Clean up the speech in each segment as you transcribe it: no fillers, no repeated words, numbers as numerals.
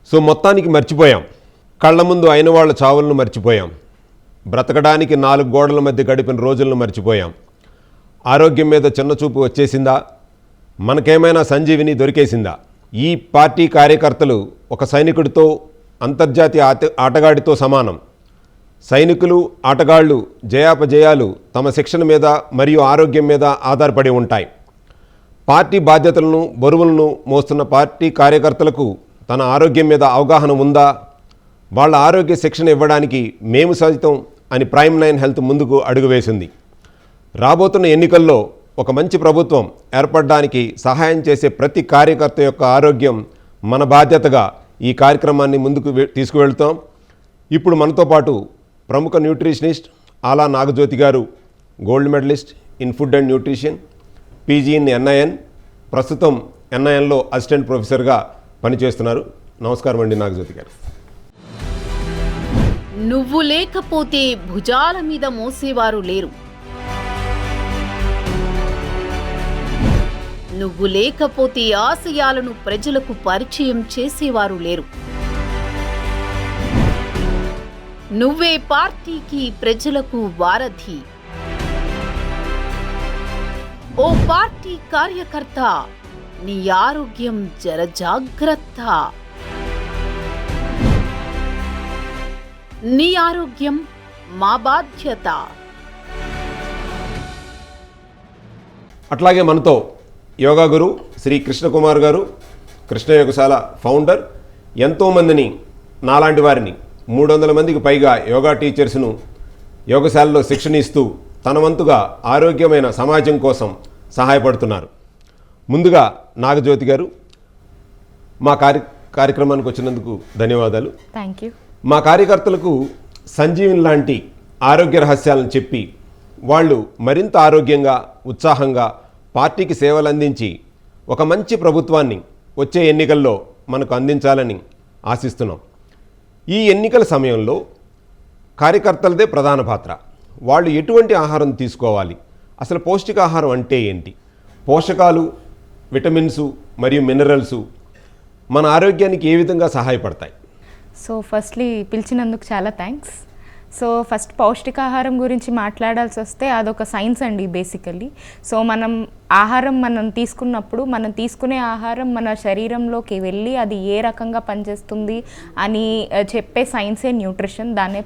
So మొత్తానికి మర్చిపోయాం. కళ్ళ ముందు అయిన వాళ్ళ చావులను మర్చిపోయాం. బ్రతకడానికి 4 గోడల మధ్య గడిపిన రోజులను మర్చిపోయాం. ఆరోగ్యం మీద చిన్నచూపు వచ్చేసిందా? మనకేమైనా సంజీవిని దొరికేసిందా? ఈ పార్టీ కార్యకర్తలు ఒక సైనికుడితో, అంతర్జాతీయ ఆటగాడితో సమానం. సైనికులు, ఆటగాళ్లు జయాపజయాలు తమ శిక్షణ మీద మరియు ఆరోగ్యం మీద ఆధారపడి ఉంటాయి. పార్టీ బాధ్యతలను, బరువులను మోస్తున్న పార్టీ కార్యకర్తలకు తన ఆరోగ్యం మీద అవగాహన ఉందా? వాళ్ళ ఆరోగ్య శిక్షణ ఇవ్వడానికి మేము సైతం అని ప్రైమ్ 9 హెల్త్ ముందుకు అడుగు వేసింది. రాబోతున్న ఎన్నికల్లో ఒక మంచి ప్రభుత్వం ఏర్పడడానికి సహాయం చేసే ప్రతి కార్యకర్త యొక్క ఆరోగ్యం మన బాధ్యతగా ఈ కార్యక్రమాన్ని ముందుకు తీసుకువెళ్తాం. ఇప్పుడు మనతో పాటు ప్రముఖ న్యూట్రిషనిస్ట్ ఆలా నాగజ్యోతి గారు, gold medalist in food and nutrition, PG in NIN, ప్రస్తుతం NINలో అసిస్టెంట్ ప్రొఫెసర్గా పనిచేస్తున్నారు. నమస్కారం అండి నాగజ్యోతి గారు. నువ్వు లేకపోతే భుజాల మీద మోసేవారు లేరు. నువ్వు లేకపోతే ఆశయాలను ప్రజలకు పరిచయం చేసేవారు లేరు. నువ్వే పార్టీకి, ప్రజలకు వారధి. ఓ పార్టీ కార్యకర్త, నీ ఆరోగ్యం జర జాగ్రత్త. నీ ఆరోగ్యం మా బాధ్యత. అట్లాగే మనతో యోగా గురు శ్రీ కృష్ణకుమార్ గారు, కృష్ణయోగశాల ఫౌండర్. ఎంతోమందిని, నాలాంటి వారిని 300 మందికి పైగా యోగా టీచర్స్ను యోగశాలలో శిక్షణ ఇస్తూ తన వంతుగా ఆరోగ్యమైన సమాజం కోసం సహాయపడుతున్నారు. ముందుగా నాగజ్యోతి గారు, మా కార్యక్రమానికి వచ్చినందుకు ధన్యవాదాలు. Thank you. మా కార్యకర్తలకు సంజీవిని లాంటి ఆరోగ్య రహస్యాలను చెప్పి వాళ్ళు మరింత ఆరోగ్యంగా, ఉత్సాహంగా పార్టీకి సేవలు అందించి ఒక మంచి ప్రభుత్వాన్ని వచ్చే ఎన్నికల్లో మనకు అందించాలని ఆశిస్తున్నాం. ఈ ఎన్నికల సమయంలో కార్యకర్తలదే ప్రధాన పాత్ర. వాళ్ళు ఎటువంటి ఆహారం తీసుకోవాలి, అసలు పౌష్టికాహారం అంటే ఏంటి, పోషకాలు, విటమిన్సు మరియు మినరల్సు మన ఆరోగ్యానికి ఏ విధంగా సహాయపడతాయి? సో ఫస్ట్లీ పిలిచినందుకు చాలా థ్యాంక్స్. సో ఫస్ట్ పౌష్టికాహారం గురించి మాట్లాడాల్సి వస్తే అదొక సైన్స్ అండి బేసికల్లీ. సో మనం తీసుకున్నప్పుడు మనం తీసుకునే ఆహారం మన శరీరంలోకి వెళ్ళి అది ఏ రకంగా పనిచేస్తుంది అని చెప్పే సైన్సే న్యూట్రిషన్. దాన్నే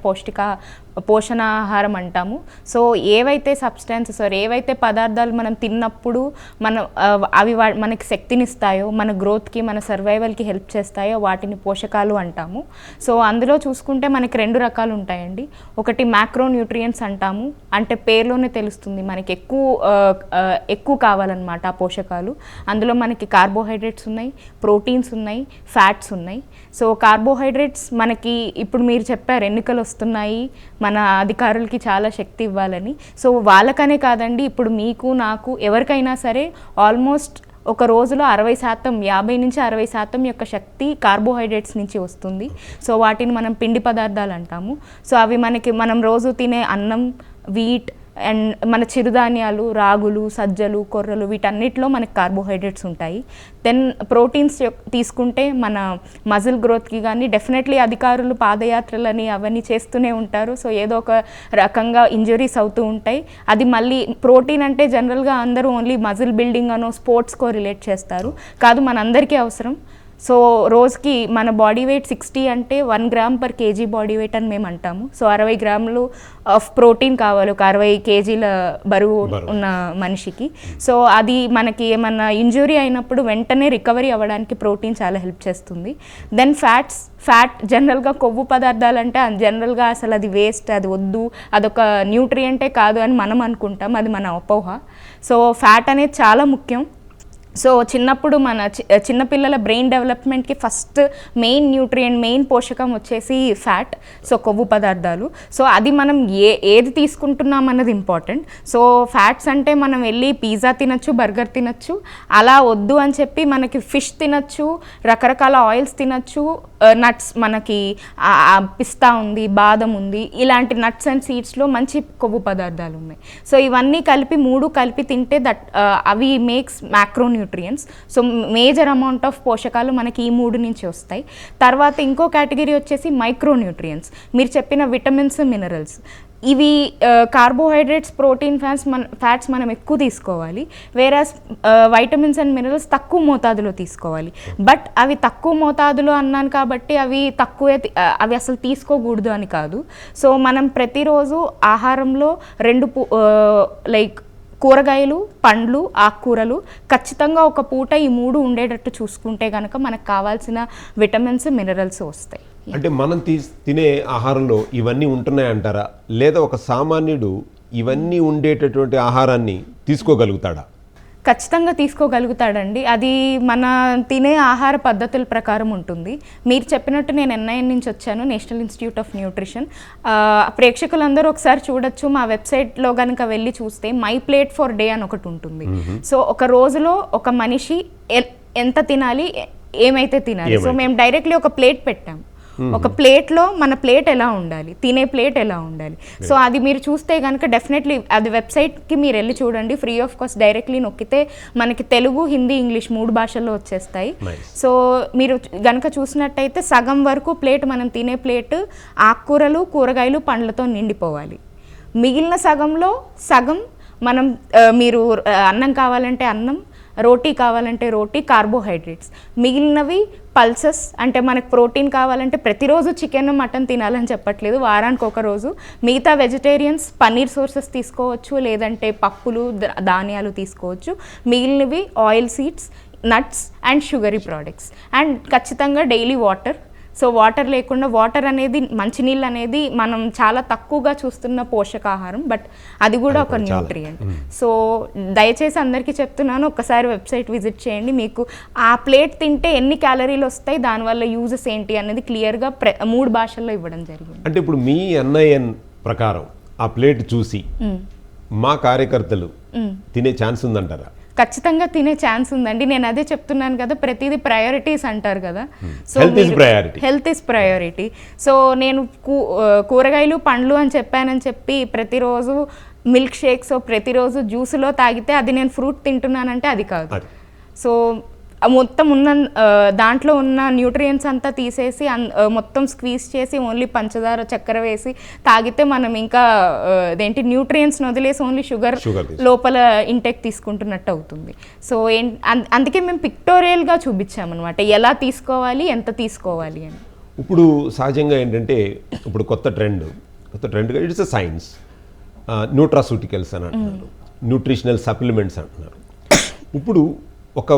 పోషణాహారం అంటాము. సో ఏవైతే సబ్స్టాన్సెస్ ఏవైతే పదార్థాలు మనం తిన్నప్పుడు అవి మనకి శక్తినిస్తాయో, మన గ్రోత్కి, మన సర్వైవల్కి హెల్ప్ చేస్తాయో వాటిని పోషకాలు అంటాము. సో అందులో చూసుకుంటే మనకి 2 రకాలు ఉంటాయండి. ఒకటి మ్యాక్రో న్యూట్రియంట్స్ అంటాము, అంటే పేరులోనే తెలుస్తుంది మనకి ఎక్కువ కావాలన్నమాట ఆ పోషకాలు. అందులో మనకి కార్బోహైడ్రేట్స్ ఉన్నాయి, ప్రోటీన్స్ ఉన్నాయి, ఫ్యాట్స్ ఉన్నాయి. సో కార్బోహైడ్రేట్స్ మనకి ఇప్పుడు మీరు చెప్పారు ఎన్నికలు వస్తున్నాయి, మన అధికారులకి చాలా శక్తి ఇవ్వాలని. సో వాళ్ళకనే కాదండి, ఇప్పుడు మీకు, నాకు, ఎవరికైనా సరే ఆల్మోస్ట్ ఒక రోజులో 60%, 50 నుంచి 60% యొక్క శక్తి కార్బోహైడ్రేట్స్ నుంచి వస్తుంది. సో వాటిని మనం పిండి పదార్థాలు అంటాము. సో అవి మనం రోజు తినే అన్నం, వీట్ అండ్ మన చిరుధాన్యాలు, రాగులు, సజ్జలు, కొర్రలు, వీటన్నిటిలో మనకి కార్బోహైడ్రేట్స్ ఉంటాయి. దెన్ ప్రోటీన్స్ తీసుకుంటే మన మజిల్ గ్రోత్కి కానీ డెఫినెట్లీ అధికారులు పాదయాత్రలని అవన్నీ చేస్తూనే ఉంటారు. సో ఏదో ఒక రకంగా ఇంజరీస్ అవుతూ ఉంటాయి. అది మళ్ళీ ప్రోటీన్ అంటే జనరల్గా అందరూ ఓన్లీ మజిల్ బిల్డింగ్ అనో స్పోర్ట్స్కో రిలేట్ చేస్తారు. కాదు, మనందరికీ అవసరం. సో రోజుకి మన బాడీ వెయిట్ 60 అంటే 1 gram per KG body weight అని మేము అంటాము. సో 60 గ్రాములు ఆఫ్ ప్రోటీన్ కావాలి ఒక 60 కేజీల బరువు ఉన్న మనిషికి. సో అది మనకి ఏమన్నా ఇంజురీ అయినప్పుడు వెంటనే రికవరీ అవ్వడానికి ప్రోటీన్ చాలా హెల్ప్ చేస్తుంది. దెన్ ఫ్యాట్ జనరల్గా కొవ్వు పదార్థాలు అంటే జనరల్గా అసలు అది వేస్ట్, అది వద్దు, అదొక న్యూట్రియంటే కాదు అని మనం అనుకుంటాం. అది మన అపోహ. సో ఫ్యాట్ అనేది చాలా ముఖ్యం. సో చిన్నప్పుడు మన చిన్నపిల్లల బ్రెయిన్ డెవలప్మెంట్కి ఫస్ట్ మెయిన్ న్యూట్రియంట్, మెయిన్ పోషకం వచ్చేసి ఫ్యాట్. సో కొవ్వు పదార్థాలు. సో అది మనం ఏది తీసుకుంటున్నాం అన్నది ఇంపార్టెంట్. సో ఫ్యాట్స్ అంటే మనం వెళ్ళి పిజ్జా తినచ్చు, బర్గర్ తినచ్చు, అలా వద్దు అని చెప్పి మనకి ఫిష్ తినచ్చు, రకరకాల ఆయిల్స్ తినచ్చు, నట్స్ మనకి పిస్తా ఉంది, బాదం ఉంది, ఇలాంటి నట్స్ అండ్ సీడ్స్లో మంచి కొవ్వు పదార్థాలు ఉన్నాయి. సో ఇవన్నీ కలిపి 3 కలిపి తింటే అవి makes macro nutrients. So major amount of పోషకాలు మనకి ఈ 3 నుంచి వస్తాయి. తర్వాత ఇంకో కేటగిరీ వచ్చేసి మైక్రో న్యూట్రియంట్స్, మీరు చెప్పిన విటమిన్స్, మినరల్స్. ఇవి కార్బోహైడ్రేట్స్, ప్రోటీన్, ఫ్యాట్స్ మనం ఎక్కువ తీసుకోవాలి, వేరాస్ వైటమిన్స్ అండ్ మినరల్స్ తక్కువ మోతాదులో తీసుకోవాలి. బట్ అవి తక్కువ మోతాదులో అన్నాను కాబట్టి అవి అవి అసలు తీసుకోకూడదు అని కాదు. సో మనం ప్రతిరోజు ఆహారంలో లైక్ కూరగాయలు, పండ్లు, ఆకుకూరలు ఖచ్చితంగా ఒక పూట ఈ 3 ఉండేటట్టు చూసుకుంటే కనుక మనకు కావాల్సిన విటమిన్స్, మినరల్స్ వస్తాయి. అంటే మనం తినే ఆహారంలో ఇవన్నీ ఉంటున్నాయంటారా, లేదా ఒక సామాన్యుడు ఇవన్నీ ఉండేటటువంటి ఆహారాన్ని తీసుకోగలుగుతాడా? ఖచ్చితంగా తీసుకోగలుగుతాడండి. అది మన తినే ఆహార పద్ధతుల ప్రకారం ఉంటుంది. మీరు చెప్పినట్టు నేను NIN నుంచి వచ్చాను, నేషనల్ ఇన్స్టిట్యూట్ ఆఫ్ న్యూట్రిషన్. ప్రేక్షకులందరూ ఒకసారి చూడొచ్చు, మా వెబ్సైట్లో కనుక వెళ్ళి చూస్తే మై ప్లేట్ ఫర్ డే అని ఒకటి ఉంటుంది. సో ఒక రోజులో ఒక మనిషి ఎంత తినాలి, ఏమైతే తినాలి, సో మేము డైరెక్ట్లీ ఒక ప్లేట్ పెట్టాం. ఒక ప్లేట్లో మన ప్లేట్ ఎలా ఉండాలి, తినే ప్లేట్ ఎలా ఉండాలి. సో అది మీరు చూస్తే కనుక డెఫినెట్లీ అది వెబ్సైట్కి మీరు వెళ్ళి చూడండి, ఫ్రీ ఆఫ్ కాస్ట్. డైరెక్ట్లీ నొక్కితే మనకి తెలుగు, హిందీ, ఇంగ్లీష్ 3 భాషల్లో వచ్చేస్తాయి. సో మీరు కనుక చూసినట్టయితే సగం వరకు ప్లేట్, మనం తినే ప్లేట్ ఆకుకూరలు, కూరగాయలు, పండ్లతో నిండిపోవాలి. మిగిలిన సగంలో సగం మనం మీరు అన్నం కావాలంటే అన్నం, రోటీ కావాలంటే రోటీ, కార్బోహైడ్రేట్స్. మిగిలినవి పల్సెస్, అంటే మనకు ప్రోటీన్ కావాలంటే ప్రతిరోజు చికెన్, మటన్ తినాలని చెప్పట్లేదు, వారానికి ఒక రోజు. మిగతా వెజిటేరియన్స్ పన్నీర్ సోర్సెస్ తీసుకోవచ్చు, లేదంటే పప్పులు, ధాన్యాలు తీసుకోవచ్చు. మిగిలినవి oil seeds, nuts and sugary products. And ఖచ్చితంగా డైలీ వాటర్. సో వాటర్ అనేది, మంచినీళ్ళు అనేది మనం చాలా తక్కువగా చూస్తున్న పోషకాహారం, బట్ అది కూడా ఒక న్యూట్రియంట్. సో దయచేసి అందరికీ చెప్తున్నాను, ఒక్కసారి వెబ్సైట్ విజిట్ చేయండి. మీకు ఆ ప్లేట్ తింటే ఎన్ని క్యాలరీలు వస్తాయి, దానివల్ల యూజెస్ ఏంటి అనేది క్లియర్గా 3 భాషల్లో ఇవ్వడం జరిగింది. అంటే ఇప్పుడు మీ NIN ప్రకారం ఆ ప్లేట్ చూసి మా కార్యకర్తలు తినే ఛాన్స్ ఉందంటారా? ఖచ్చితంగా తినే ఛాన్స్ ఉందండి. నేను అదే చెప్తున్నాను కదా, ప్రతిదీ ప్రయారిటీస్ అంటారు కదా. So health is priority. So నేను కూరగాయలు, పండ్లు అని చెప్పి ప్రతిరోజు మిల్క్ షేక్స్, ప్రతిరోజు జ్యూస్లో తాగితే అది నేను ఫ్రూట్ తింటున్నానంటే అది కాదు. సో మొత్తం ఉన్న దాంట్లో ఉన్న న్యూట్రియంట్స్ అంతా తీసేసి మొత్తం స్క్వీజ్ చేసి ఓన్లీ పంచదార, చక్కెర వేసి తాగితే మనం ఇంకా అదేంటి న్యూట్రియంట్స్ని వదిలేసి ఓన్లీ షుగర్ లోపల ఇంటేక్ తీసుకుంటున్నట్టు అవుతుంది. సో అందుకే మేము పిక్టోరియల్గా చూపించామన్నమాట, ఎలా తీసుకోవాలి, ఎంత తీసుకోవాలి అని. ఇప్పుడు సహజంగా ఏంటంటే ఇప్పుడు కొత్త ట్రెండ్గా ఇట్స్ అ సైన్స్, న్యూట్రాసూటికల్స్ అని అంటున్నారు, న్యూట్రిషనల్ సప్లిమెంట్స్ అంటున్నారు. ఇప్పుడు ఒక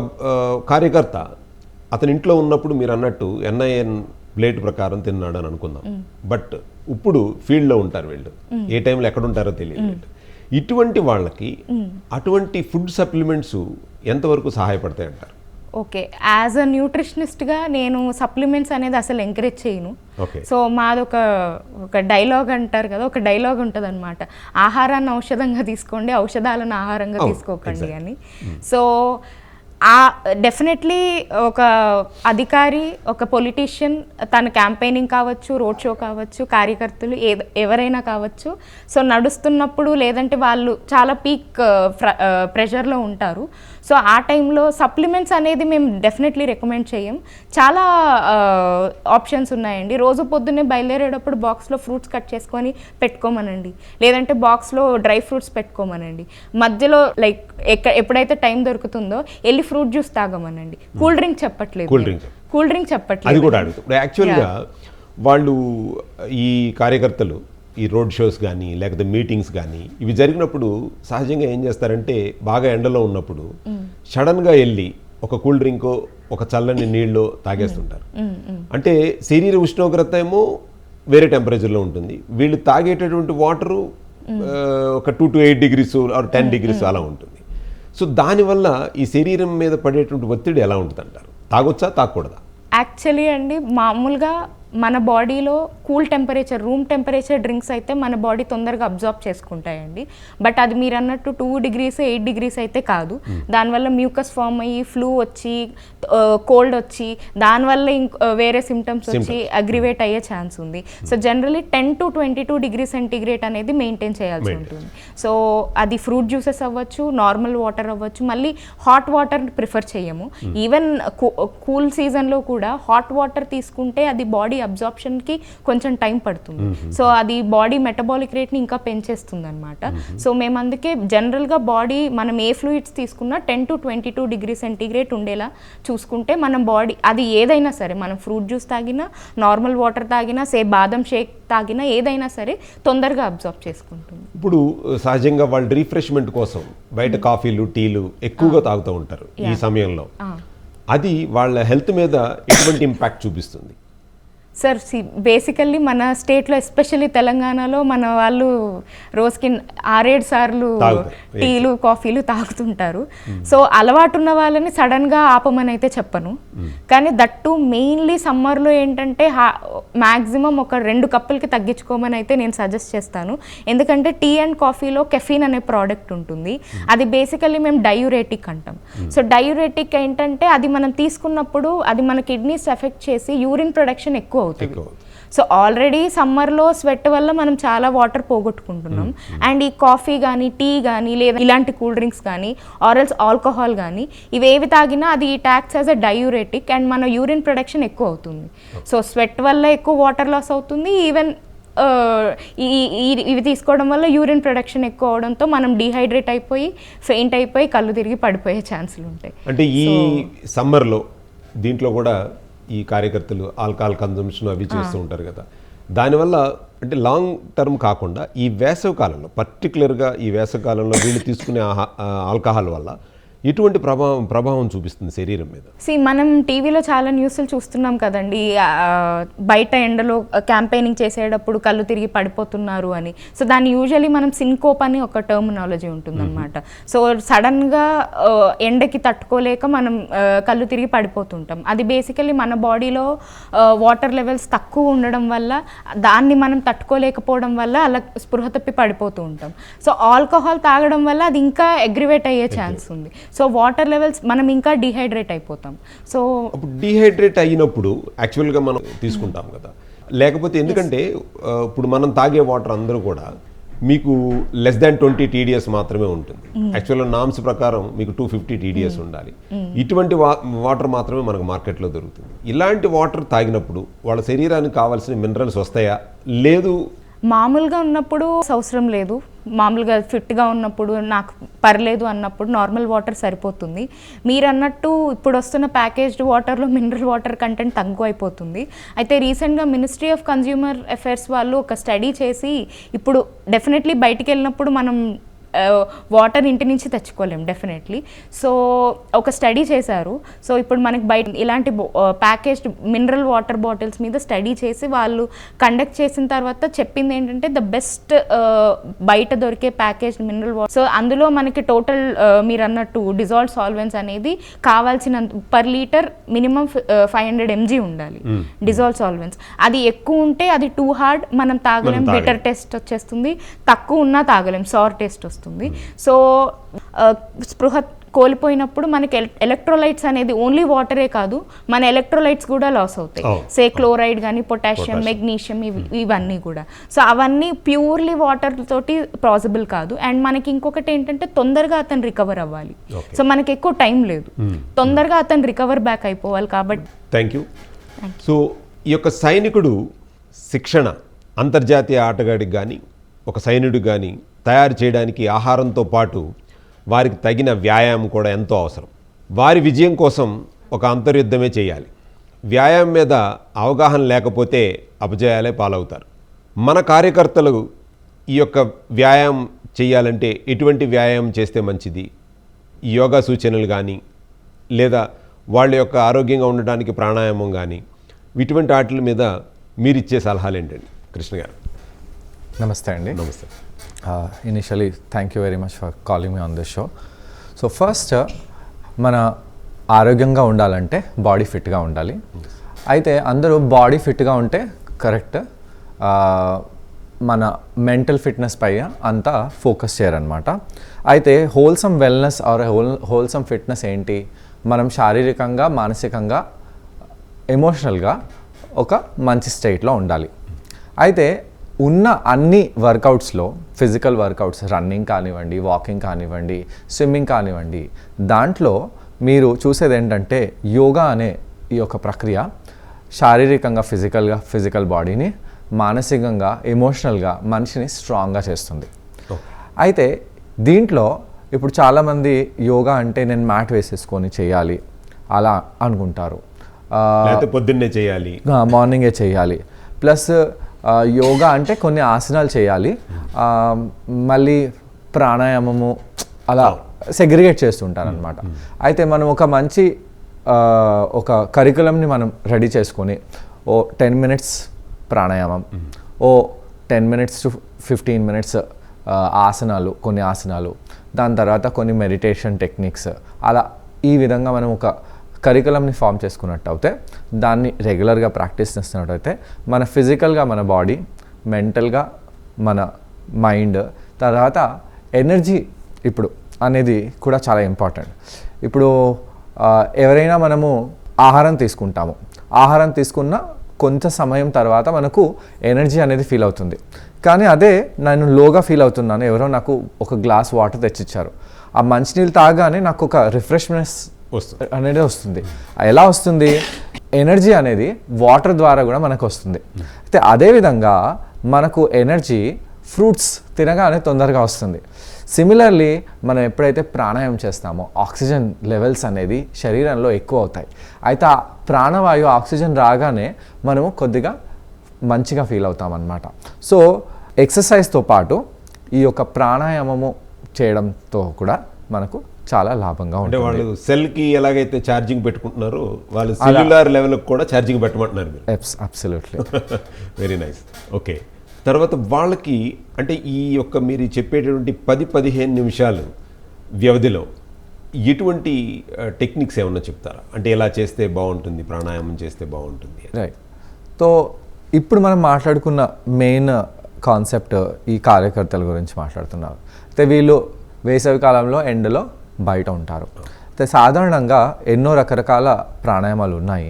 కార్యకర్త అతని ఇంట్లో ఉన్నప్పుడు మీరు అన్నట్టు NIN ప్లేట్ ప్రకారం తిన్నాడు అని అనుకుందాం, బట్ ఇప్పుడు ఫీల్డ్లో ఉంటారు వీళ్ళు, ఏ టైంలో ఎక్కడ ఉంటారో తెలియదు. ఇటువంటి వాళ్ళకి అటువంటి ఫుడ్ సప్లిమెంట్స్ ఎంతవరకు సహాయపడతాయి అంటారు? ఓకే, యాజ్ అ న్యూట్రిషనిస్ట్గా నేను సప్లిమెంట్స్ అనేది అసలు ఎంకరేజ్ చేయను. సో మాది ఒక డైలాగ్ అంటారు కదా, ఒక డైలాగ్ ఉంటుంది అనమాట, ఆహారాన్ని ఔషధంగా తీసుకోండి, ఔషధాలను ఆహారంగా తీసుకోకండి అని. సో డెఫినెట్లీ ఒక అధికారి, ఒక పొలిటీషియన్, తన క్యాంపెయినింగ్ కావచ్చు, రోడ్ షో కావచ్చు, కార్యకర్తలు ఎవరైనా కావచ్చు, సో నడుస్తున్నప్పుడు లేదంటే వాళ్ళు చాలా పీక్ ప్రెషర్లో ఉంటారు. సో ఆ టైంలో సప్లిమెంట్స్ అనేది మేము డెఫినెట్లీ రికమెండ్ చేయం. చాలా ఆప్షన్స్ ఉన్నాయండి. రోజు పొద్దున్నే బయలుదేరేటప్పుడు బాక్స్లో ఫ్రూట్స్ కట్ చేసుకొని పెట్టుకోమనండి, లేదంటే బాక్స్లో డ్రై ఫ్రూట్స్ పెట్టుకోమనండి. మధ్యలో లైక్ ఎప్పుడైతే టైం దొరుకుతుందో వెళ్ళి ఫ్రూట్ జ్యూస్ తాగమనండి. కూల్ డ్రింక్ చెప్పట్లేదు. అది కూడా అడుగుతుంది. యాక్చువల్గా వాళ్ళు ఈ కార్యకర్తలు ఈ రోడ్ షోస్ కానీ లేకపోతే మీటింగ్స్ కానీ ఇవి జరిగినప్పుడు సహజంగా ఏం చేస్తారంటే బాగా ఎండలో ఉన్నప్పుడు సడన్గా వెళ్ళి ఒక కూల్ డ్రింకో, ఒక చల్లని నీళ్ళు తాగేస్తుంటారు. అంటే శరీర ఉష్ణోగ్రత ఏమో వేరే టెంపరేచర్లో ఉంటుంది, వీళ్ళు తాగేటటువంటి వాటరు ఒక 2 to 8 degrees ఆర్ 10 degrees అలా ఉంటుంది. సో దానివల్ల ఈ శరీరం మీద పడేటువంటి ఒత్తిడి ఎలా ఉంటుంది అంటారు? తాగొచ్చా, తాగకూడదా? యాక్చువల్లీ అండి, మామూలుగా మన బాడీలో cool temperature, room temperature drinks అయితే మన బాడీ తొందరగా అబ్జార్బ్ చేసుకుంటాయండి. బట్ అది మీరు అన్నట్టు 2 degrees 8 degrees అయితే కాదు. దానివల్ల మ్యూకస్ ఫామ్ అయ్యి ఫ్లూ వచ్చి కోల్డ్ వచ్చి దానివల్ల వేరే సిమ్టమ్స్ వచ్చి అగ్రివేట్ అయ్యే ఛాన్స్ ఉంది. So generally 10 to 22 degrees centigrade అనేది మెయింటైన్ చేయాల్సి ఉంటుంది. సో అది ఫ్రూట్ జ్యూసెస్ అవ్వచ్చు, నార్మల్ వాటర్ అవ్వచ్చు. మళ్ళీ హాట్ వాటర్ ప్రిఫర్ చేయము. ఈవెన్ కూల్ సీజన్లో కూడా హాట్ వాటర్ తీసుకుంటే అది బాడీ అబ్జార్ప్షన్కి కొంచెం టైం పడుతుంది. సో అది బాడీ మెటబాలిక్ రేట్ని ఇంకా పెంచేస్తుంది అనమాట. సో మేము అందుకే జనరల్గా బాడీ మనం ఏ ఫ్లూయిడ్స్ తీసుకున్నా 10 to 22 degrees సెంటీగ్రేడ్ ఉండేలా చూసుకుంటే మనం బాడీ అది ఏదైనా సరే, మనం ఫ్రూట్ జ్యూస్ తాగినా, నార్మల్ వాటర్ తాగినా, బాదం షేక్ తాగినా ఏదైనా సరే తొందరగా అబ్జార్బ్ చేసుకుంటుంది. ఇప్పుడు సహజంగా వాళ్ళు రీఫ్రెష్మెంట్ కోసం బయట కాఫీలు, టీలు ఎక్కువగా తాగుతూ ఉంటారు ఈ సమయంలో. అది వాళ్ళ హెల్త్ మీద ఎటువంటి ఇంపాక్ట్ చూపిస్తుంది? సార్ బేసికల్లీ మన స్టేట్లో ఎస్పెషల్లీ తెలంగాణలో మన వాళ్ళు రోజుకి 6-7 సార్లు టీలు, కాఫీలు తాగుతుంటారు. సో అలవాటు ఉన్న వాళ్ళని సడన్గా ఆపమని అయితే చెప్పను. కానీ దట్టు మెయిన్లీ సమ్మర్లో ఏంటంటే మ్యాక్సిమం ఒక 2 కప్పులకి తగ్గించుకోమని అయితే నేను సజెస్ట్ చేస్తాను. ఎందుకంటే టీ అండ్ కాఫీలో కెఫీన్ అనే ప్రోడక్ట్ ఉంటుంది. అది బేసికల్లీ మేము డయూరేటిక్ అంటాం. సో డయూరేటిక్ ఏంటంటే అది మనం తీసుకున్నప్పుడు అది మన కిడ్నీస్ ఎఫెక్ట్ చేసి యూరిన్ ప్రొడక్షన్ ఎక్కువ అవుతుంది. సో ఆల్రెడీ సమ్మర్లో స్వెట్ వల్ల మనం చాలా వాటర్ పోగొట్టుకుంటున్నాం. అండ్ ఈ కాఫీ కానీ, టీ కానీ, లేదా ఇలాంటి కూల్ డ్రింక్స్ కానీ, ఆర్ఎల్స్ ఆల్కహాల్ కానీ, ఇవేవి తాగినా అది యాక్ట్స్ యాజ్ అ డయూరేటిక్ అండ్ మన యూరిన్ ప్రొడక్షన్ ఎక్కువ అవుతుంది. సో స్వెట్ వల్ల ఎక్కువ వాటర్ లాస్ అవుతుంది. ఈవెన్ ఇవి తీసుకోవడం వల్ల యూరిన్ ప్రొడక్షన్ ఎక్కువ అవడంతో మనం డీహైడ్రేట్ అయిపోయి, ఫెయింట్ అయిపోయి, కళ్ళు తిరిగి పడిపోయే ఛాన్సులు ఉంటాయి. అంటే ఈ సమ్మర్లో దీంట్లో కూడా ఈ కార్యకర్తలు ఆల్కహాల్ కన్జంప్షన్ అవి చేస్తూ ఉంటారు కదా, దానివల్ల అంటే లాంగ్ టర్మ్ కాకుండా ఈ వేసవి కాలంలో, పర్టికులర్గా ఈ వేసవి కాలంలో వీళ్ళు తీసుకునే ఆల్కహాల్ వల్ల ఎటువంటి ప్రభావం చూపిస్తుంది శరీరం మీద? మనం టీవీలో చాలా న్యూస్లు చూస్తున్నాం కదండి, బయట ఎండలో క్యాంపెయినింగ్ చేసేటప్పుడు కళ్ళు తిరిగి పడిపోతున్నారు అని. సో దాన్ని యూజువలీ మనం సిన్కోప్ అని ఒక టర్మినాలజీ ఉంటుందన్నమాట. సో సడన్గా ఎండకి తట్టుకోలేక మనం కళ్ళు తిరిగి పడిపోతుంటాం. అది బేసికలీ మన బాడీలో వాటర్ లెవెల్స్ తక్కువ ఉండడం వల్ల, దాన్ని మనం తట్టుకోలేకపోవడం వల్ల అలా స్పృహ తప్పి పడిపోతూ ఉంటాం. సో ఆల్కహాల్ తాగడం వల్ల అది ఇంకా అగ్రివేట్ అయ్యే ఛాన్స్ ఉంది. సో వాటర్ లెవెల్స్ మనం ఇంకా డీహైడ్రేట్ అయిపోతాం. సో డీహైడ్రేట్ అయినప్పుడు యాక్చువల్గా మనం తీసుకుంటాం కదా, లేకపోతే ఎందుకంటే ఇప్పుడు మనం తాగే వాటర్ అందరూ కూడా మీకు లెస్ దాన్ 20 TDS మాత్రమే ఉంటుంది. యాక్చువల్గా నామ్స్ ప్రకారం మీకు 250 TDS ఉండాలి. ఇటువంటి వాటర్ మాత్రమే మనకు మార్కెట్లో దొరుకుతుంది. ఇలాంటి వాటర్ తాగినప్పుడు వాళ్ళ శరీరానికి కావాల్సిన మినరల్స్ వస్తాయా? లేదు, మామూలుగా ఉన్నప్పుడు అవసరం లేదు. మామూలుగా ఫిట్గా ఉన్నప్పుడు నాకు పర్లేదు అన్నప్పుడు నార్మల్ వాటర్ సరిపోతుంది. మీరు అన్నట్టు ఇప్పుడు వస్తున్న ప్యాకేజ్డ్ వాటర్లో మినరల్ వాటర్ కంటెంట్ తక్కువ అయిపోతుంది. అయితే రీసెంట్గా మినిస్ట్రీ ఆఫ్ కన్జ్యూమర్ అఫైర్స్ వాళ్ళు ఒక స్టడీ చేసి, ఇప్పుడు డెఫినెట్లీ బయటికి వెళ్ళినప్పుడు మనం వాటర్ ఇంటి నుంచి తెచ్చుకోలేం డెఫినెట్లీ. సో ఒక స్టడీ చేశారు. సో ఇప్పుడు మనకి బయట ఇలాంటి ప్యాకేజ్డ్ మినరల్ వాటర్ బాటిల్స్ మీద స్టడీ చేసి వాళ్ళు కండక్ట్ చేసిన తర్వాత చెప్పింది ఏంటంటే ద బెస్ట్ బయట దొరికే ప్యాకేజ్డ్ మినరల్ వాటర్. సో అందులో మనకి టోటల్ మీరు అన్నట్టు డిజాల్వ్ సాల్వెంట్స్ అనేది కావాల్సిన పర్ లీటర్ మినిమం 500 mg ఉండాలి డిజాల్వ్ సాల్వెంట్స్. అది ఎక్కువ ఉంటే అది టూ హార్డ్, మనం తాగలేం, బిటర్ టేస్ట్ వచ్చేస్తుంది. తక్కువ ఉన్నా తాగలేం, సార్ టేస్ట్ వస్తుంది. సో స్పృహ కోల్పోయినప్పుడు మనకి ఎలక్ట్రోలైట్స్ అనేది ఓన్లీ వాటరే కాదు, మన ఎలక్ట్రోలైట్స్ కూడా లాస్ అవుతాయి. క్లోరైడ్ కానీ, పొటాషియం, మెగ్నీషియం, ఇవన్నీ కూడా. సో అవన్నీ ప్యూర్లీ వాటర్ తోటి పాసిబుల్ కాదు. అండ్ మనకి ఇంకొకటి ఏంటంటే తొందరగా అతను రికవర్ అవ్వాలి. సో మనకి ఎక్కువ టైం లేదు, తొందరగా అతను రికవర్ బ్యాక్ అయిపోవాలి. కాబట్టి థ్యాంక్ యూ. సో ఈ యొక్క సైనికుడు శిక్షణ, అంతర్జాతీయ ఆటగాడికి కానీ ఒక సైనికుడు కానీ తయారు చేయడానికి ఆహారంతో పాటు వారికి తగిన వ్యాయామం కూడా ఎంతో అవసరం. వారి విజయం కోసం ఒక అంతర్యుద్ధమే చేయాలి. వ్యాయామం మీద అవగాహన లేకపోతే అపజయాలే పాలవుతారు. మన కార్యకర్తలు ఈ యొక్క వ్యాయామం చేయాలంటే ఎటువంటి వ్యాయామం చేస్తే మంచిది? ఈ యోగా సూచనలు కానీ, లేదా వాళ్ళ యొక్క ఆరోగ్యంగా ఉండడానికి ప్రాణాయామం కానీ, ఇటువంటి వాటి మీద మీరు ఇచ్చే సలహాలు ఏంటండి కృష్ణ గారు? నమస్తే అండి. నమస్తే. Initially thank you very much for calling me on this show. So first, మన ఆరోగ్యంగా ఉండాలంటే బాడీ ఫిట్గా ఉండాలి. అయితే అందరూ బాడీ ఫిట్గా ఉంటే కరెక్ట్, మన మెంటల్ ఫిట్నెస్ పై అంతా ఫోకస్ చేయరనమాట. అయితే wholesome wellness or wholesome fitness ఏంటి? మనం శారీరకంగా, మానసికంగా, ఎమోషనల్గా ఒక మంచి స్టేట్లో ఉండాలి. అయితే ఉన్న అన్ని వర్కౌట్స్లో, ఫిజికల్ వర్కౌట్స్, రన్నింగ్ కానివ్వండి, వాకింగ్ కానివ్వండి, స్విమ్మింగ్ కానివ్వండి, దాంట్లో మీరు చూసేది ఏంటంటే యోగా అనే ఈ యొక్క ప్రక్రియ శారీరకంగా, ఫిజికల్ బాడీని, మానసికంగా, ఎమోషనల్గా మనిషిని స్ట్రాంగ్గా చేస్తుంది. అయితే దీంట్లో ఇప్పుడు చాలామంది యోగా అంటే నేను మ్యాట్ వేసేసుకొని చేయాలి అలా అనుకుంటారు, పొద్దున్నే చేయాలి, మార్నింగే చేయాలి, ప్లస్ యోగా అంటే కొన్ని ఆసనాలు చేయాలి, మళ్ళీ ప్రాణాయామము అలా సెగ్రిగేట్ చేస్తుంటారు అనమాట. అయితే మనం ఒక మంచి ఒక కరికులంని మనం రెడీ చేసుకొని ఓ 10 minutes ప్రాణాయామం, ఓ 10 minutes to 15 minutes ఆసనాలు, కొన్ని ఆసనాలు, దాని తర్వాత కొన్ని మెడిటేషన్ టెక్నిక్స్, అలా ఈ విధంగా మనం ఒక కరికులంని ఫామ్ చేసుకున్నట్టు అయితే, దాన్ని రెగ్యులర్గా ప్రాక్టీస్ చేస్తున్నట్టయితే మన ఫిజికల్గా మన బాడీ, మెంటల్గా మన మైండ్, తర్వాత ఎనర్జీ ఇప్పుడు అనేది కూడా చాలా ఇంపార్టెంట్. ఇప్పుడు ఎవరైనా మనము ఆహారం తీసుకుంటాము, ఆహారం తీసుకున్న కొంత సమయం తర్వాత మనకు ఎనర్జీ అనేది ఫీల్ అవుతుంది. కానీ అదే నేను లోగా ఫీల్ అవుతున్నాను, ఎవరో నాకు ఒక గ్లాస్ వాటర్ తెచ్చిచ్చారు, ఆ మంచినీళ్ళు తాగానే నాకు ఒక రిఫ్రెష్నెస్ అనేది వస్తుంది. ఎలా వస్తుంది? ఎనర్జీ అనేది వాటర్ ద్వారా కూడా మనకు వస్తుంది. అయితే అదేవిధంగా మనకు ఎనర్జీ ఫ్రూట్స్ తినగానే తొందరగా వస్తుంది. సిమిలర్లీ మనం ఎప్పుడైతే ప్రాణాయామం చేస్తామో ఆక్సిజన్ లెవెల్స్ అనేది శరీరంలో ఎక్కువ అవుతాయి. అయితే ఆ ప్రాణవాయు, ఆక్సిజన్ రాగానే మనము కొద్దిగా మంచిగా ఫీల్ అవుతాం అన్నమాట. సో ఎక్సర్సైజ్తో పాటు ఈ యొక్క ప్రాణాయామము చేయడంతో కూడా మనకు చాలా లాభంగా ఉంటుంది. అంటే వాళ్ళు సెల్కి ఎలాగైతే ఛార్జింగ్ పెట్టుకుంటున్నారో వాళ్ళు సెల్యులార్ లెవెల్కి కూడా ఛార్జింగ్ పెట్టమంటున్నారు మీరు. అబ్సల్యూట్లీ. Very nice. ఓకే, తర్వాత వాళ్ళకి అంటే ఈ యొక్క మీరు చెప్పేటటువంటి 10-15 నిమిషాలు వ్యవధిలో ఎటువంటి టెక్నిక్స్ ఏమన్నా చెప్తారా? అంటే ఎలా చేస్తే బాగుంటుంది, ప్రాణాయామం చేస్తే బాగుంటుంది? రైట్. సో ఇప్పుడు మనం మాట్లాడుకున్న మెయిన్ కాన్సెప్ట్ ఈ కార్యకర్తల గురించి మాట్లాడుతున్నారు. అయితే వీళ్ళు వేసవి కాలంలో ఎండలో బయట ఉంటారు. అయితే సాధారణంగా ఎన్నో రకరకాల ప్రాణాయామాలు ఉన్నాయి.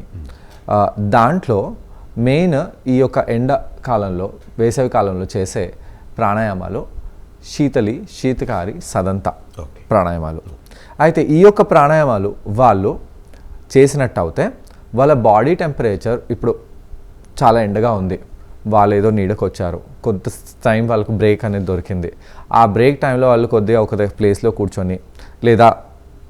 దాంట్లో మెయిన్ ఈ యొక్క ఎండాకాలంలో, వేసవి కాలంలో చేసే ప్రాణాయామాలు శీతకారి, సదంత ప్రాణాయామాలు. అయితే ఈ యొక్క ప్రాణాయామాలు వాళ్ళు చేసినట్టు అయితే వాళ్ళ బాడీ టెంపరేచర్, ఇప్పుడు చాలా ఎండగా ఉంది, వాళ్ళు ఏదో నీడకు వచ్చారు, కొంత టైం వాళ్ళకు బ్రేక్ అనేది దొరికింది, ఆ బ్రేక్ టైంలో వాళ్ళు కొద్దిగా ఒక ప్లేస్లో కూర్చొని, లేదా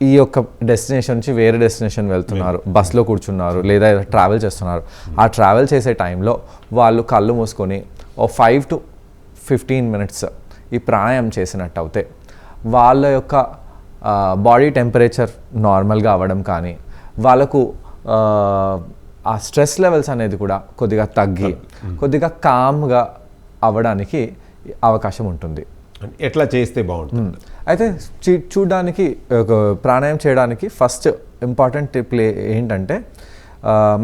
ఈ యొక్క డెస్టినేషన్ నుంచి వేరే డెస్టినేషన్ వెళ్తున్నారు, బస్లో కూర్చున్నారు, లేదా ట్రావెల్ చేస్తున్నారు, ఆ ట్రావెల్ చేసే టైంలో వాళ్ళు కళ్ళు మూసుకొని ఓ 5 to 15 minutes ఈ ప్రాణాయామం చేసినట్టు అయితే వాళ్ళ యొక్క బాడీ టెంపరేచర్ నార్మల్గా అవ్వడం కానీ, వాళ్ళకు ఆ స్ట్రెస్ లెవెల్స్ అనేది కూడా కొద్దిగా తగ్గి కొద్దిగా కామ్గా అవ్వడానికి అవకాశం ఉంటుంది. ఎట్లా చేస్తే బాగుంటుంది? అయితే చూడడానికి ప్రాణాయామం చేయడానికి ఫస్ట్ ఇంపార్టెంట్ టిప్ ఏంటంటే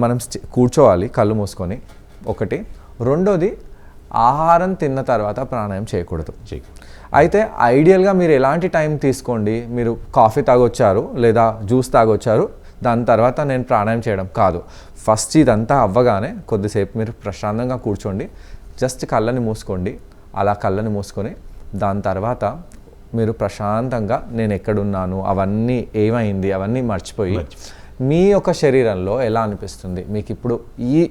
మనం కూర్చోవాలి కళ్ళు మూసుకొని, ఒకటి. రెండోది, ఆహారం తిన్న తర్వాత ప్రాణాయామం చేయకూడదు. అయితే ఐడియల్గా మీరు ఎలాంటి టైం తీసుకోండి, మీరు కాఫీ తాగొచ్చారు లేదా జ్యూస్ తాగొచ్చారు, దాని తర్వాత నేను ప్రాణాయామం చేయడం కాదు. ఫస్ట్ ఇదంతా అవ్వగానే కొద్దిసేపు మీరు ప్రశాంతంగా కూర్చోండి, జస్ట్ కళ్ళని మూసుకోండి. అలా కళ్ళని మూసుకొని దాని తర్వాత మీరు ప్రశాంతంగా నేను ఎక్కడున్నాను, అవన్నీ ఏమైంది, అవన్నీ మర్చిపోయి మీ యొక్క శరీరంలో ఎలా అనిపిస్తుంది, మీకు ఇప్పుడు ఈ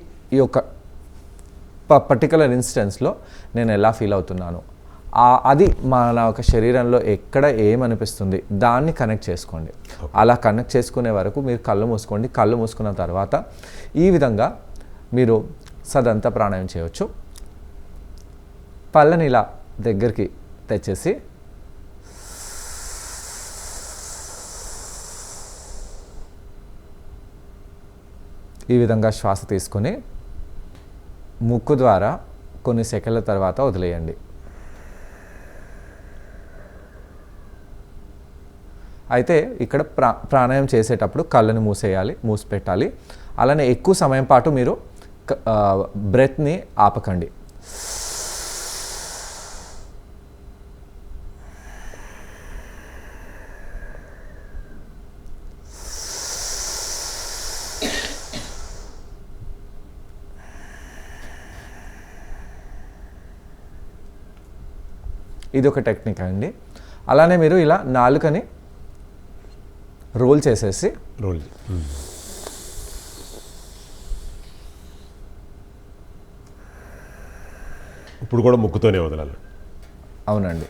యొక్క పర్టికులర్ ఇన్స్టెన్స్లో నేను ఎలా ఫీల్ అవుతున్నాను, అది మన ఒక శరీరంలో ఎక్కడ ఏమనిపిస్తుంది దాన్ని కనెక్ట్ చేసుకోండి. అలా కనెక్ట్ చేసుకునే వరకు మీరు కళ్ళు మూసుకోండి. కళ్ళు మూసుకున్న తర్వాత ఈ విధంగా మీరు సదంత ప్రాణాయామం చేయవచ్చు. పళ్ళని ఇలా దగ్గరికి తెచ్చేసి ఈ విధంగా శ్వాస తీసుకొని ముక్కు ద్వారా కొన్ని సెకన్ల తర్వాత వదిలేయండి. అయితే ఇక్కడ ప్రాణాయామం చేసేటప్పుడు కళ్ళని మూసేయాలి, మూసిపెట్టాలి. అలానే ఎక్కువ సమయం పాటు మీరు బ్రెత్ని ఆపకండి. ఇది ఒక టెక్నిక్ అండి. అలానే మీరు ఇలా నాలుకని రోల్ చేసేసి రోల్ ఇప్పుడు కూడా ముక్కుతోనే వదలాలి. అవునండి.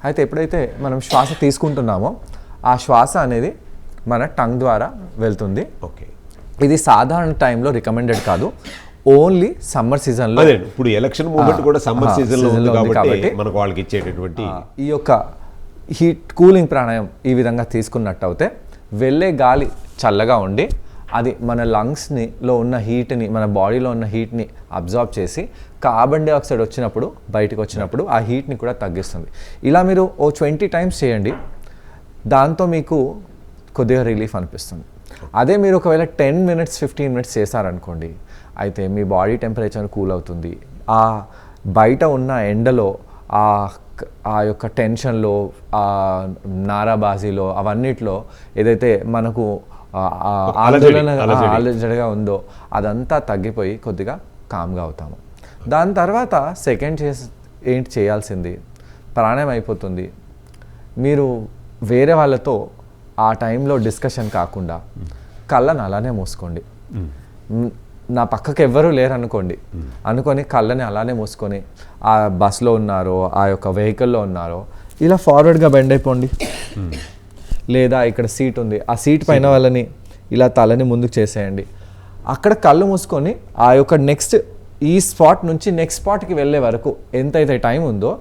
అయితే ఎప్పుడైతే మనం శ్వాస తీసుకుంటున్నామో ఆ శ్వాస అనేది మన టంగ్ ద్వారా వెళ్తుంది. ఓకే, ఇది సాధారణ టైంలో రికమెండెడ్ కాదు, ఓన్లీ సమ్మర్ సీజన్లో. అదే ఇప్పుడు ఎలక్షన్ మూమెంట్ కూడా సమ్మర్ సీజన్లో ఉంది కాబట్టి మనకు వాళ్ళకి ఇచ్చేటటువంటి ఈ యొక్క కూలింగ్ ప్రాణాయామం ఈ విధంగా తీసుకున్నట్టు అయితే వెళ్ళే గాలి చల్లగా ఉండి అది మన లంగ్స్లో ఉన్న హీట్ని, మన బాడీలో ఉన్న హీట్ని అబ్జార్బ్ చేసి కార్బన్ డైఆక్సైడ్ వచ్చినప్పుడు బయటకు వచ్చినప్పుడు ఆ హీట్ని కూడా తగ్గిస్తుంది. ఇలా మీరు 20 టైమ్స్ చేయండి, దాంతో మీకు కొద్దిగా రిలీఫ్ అనిపిస్తుంది. అదే మీరు ఒకవేళ 10 మినిట్స్ 15 మినిట్స్ చేశారనుకోండి, అయితే మీ బాడీ టెంపరేచర్ కూల్ అవుతుంది. ఆ బయట ఉన్న ఎండలో ఆ యొక్క టెన్షన్లో, ఆ నారాబాజీలో, అవన్నిట్లో ఏదైతే మనకు అలజడిగా ఉందో అదంతా తగ్గిపోయి కొద్దిగా కామ్గా అవుతాము. దాని తర్వాత సెకండ్ ఏంటి చేయాల్సింది, ప్రాణాయామం అయిపోతుంది. మీరు వేరే వాళ్ళతో ఆ టైంలో డిస్కషన్ కాకుండా కళ్ళను అలానే మూసుకోండి. నా పక్కకు ఎవ్వరూ లేరు అనుకొని కళ్ళని అలానే మూసుకొని ఆ బస్లో ఉన్నారో ఆ యొక్క వెహికల్లో ఉన్నారో ఇలా ఫార్వర్డ్గా బెండ్ అయిపోండి. లేదా ఇక్కడ సీట్ ఉంది, ఆ సీట్ పైన వాళ్ళని ఇలా తలని ముందుకు చేసేయండి. అక్కడ కళ్ళు మూసుకొని ఆ యొక్క నెక్స్ట్ ఈ స్పాట్ నుంచి నెక్స్ట్ స్పాట్కి వెళ్ళే వరకు ఎంతైతే టైం ఉందో